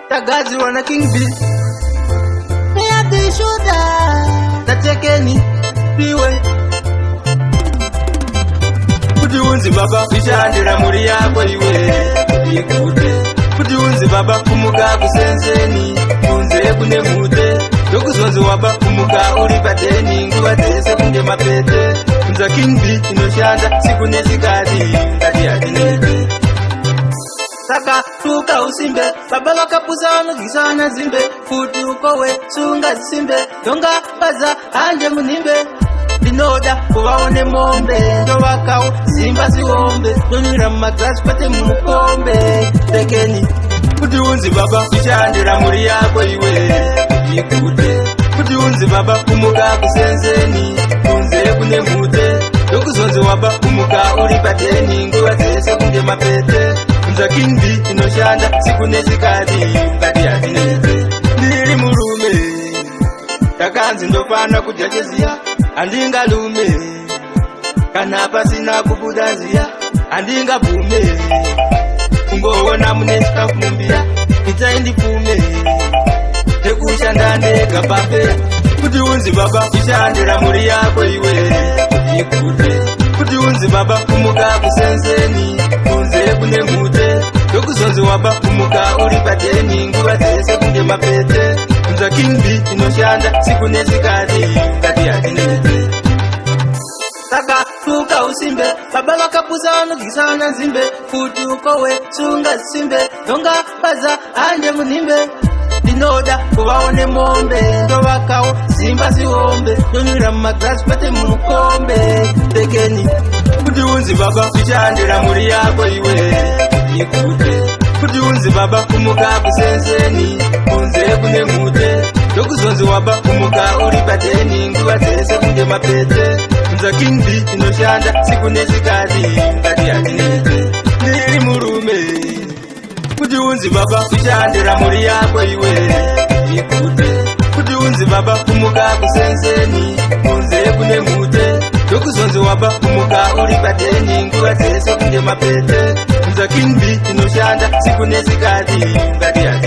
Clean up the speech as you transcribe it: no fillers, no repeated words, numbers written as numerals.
Tagazi wana King B Meatishuda Tatekeni Piwe Kudiunzi baba Vishandira muri yako iwe Yikute Kudiunzi baba Kumuka kusenzeni Kunze kune mute Dokuzonzi waba Kumuka uri pateni Nguwa tese kunde mapete Kunza King B inoshanda Siku nezikadi Kadi adinete Saka tuka usimbe Baba wakapuzano gisana zimbe Futi ukowe sunga zimbe Donga baza anje munimbe Dinoda kuwaone mombe Ndo wakao simba ziwombe Donira magrasi pate mukombe Tekeni Kudiunzi baba Vishandira muri yako iwe Yikute Kudiunzi baba Kumuka kusenzeni Kunze kune mute Dokuzonzi waba Kumuka uri pateni Nguwa tese kunde mapete Kunza King B inoshanda Siku nezikadi Kadi adinete Ndiri murume Takanzi ndofana kujachezia Andinga lume Kanapa sina kubudazia Andinga bume Kungoona munesika kumbia Itaindi pume Tekushandane kapape Kudiunzi baba Vishandira muri yako iwe Yikute Kudiunzi baba Kumuka kusenzeni Kunze kune mute Dokuzonzi waba Kumuka uri pateni Nguwa tese kunde mapete Kunza King B inoshanda Siku nezikadi Kadi adinete Saka tuka usimbe Baba wakapuzano gisana zimbe Futi ukowe sunga zimbe Donga baza anje munimbe Dinoda kuwaone mombe Ndo wakao simba ziwombe Donira magrasi pate mukombe Tekeni Kudiunzi baba Vishandira muri yako iwe Yikute Kudiunzi baba Kumuka kusenzeni Kunze kune mute Dokuzonzi waba Kumuka uri pateni Nguwa tese kunde mapete Kunza King B inoshanda Siku nezikadi Kadi adinete Ndiri murume Kudiunzi baba Vishandira muri yako iwe Yikute Kudiunzi baba Kumuka kusenzeni Kunze kune mute Dokuzonzi waba Kumuka uri pateni Nguwa tese kunde mapete Kunza King B inoshanda Siku nezikadi Kadi adinete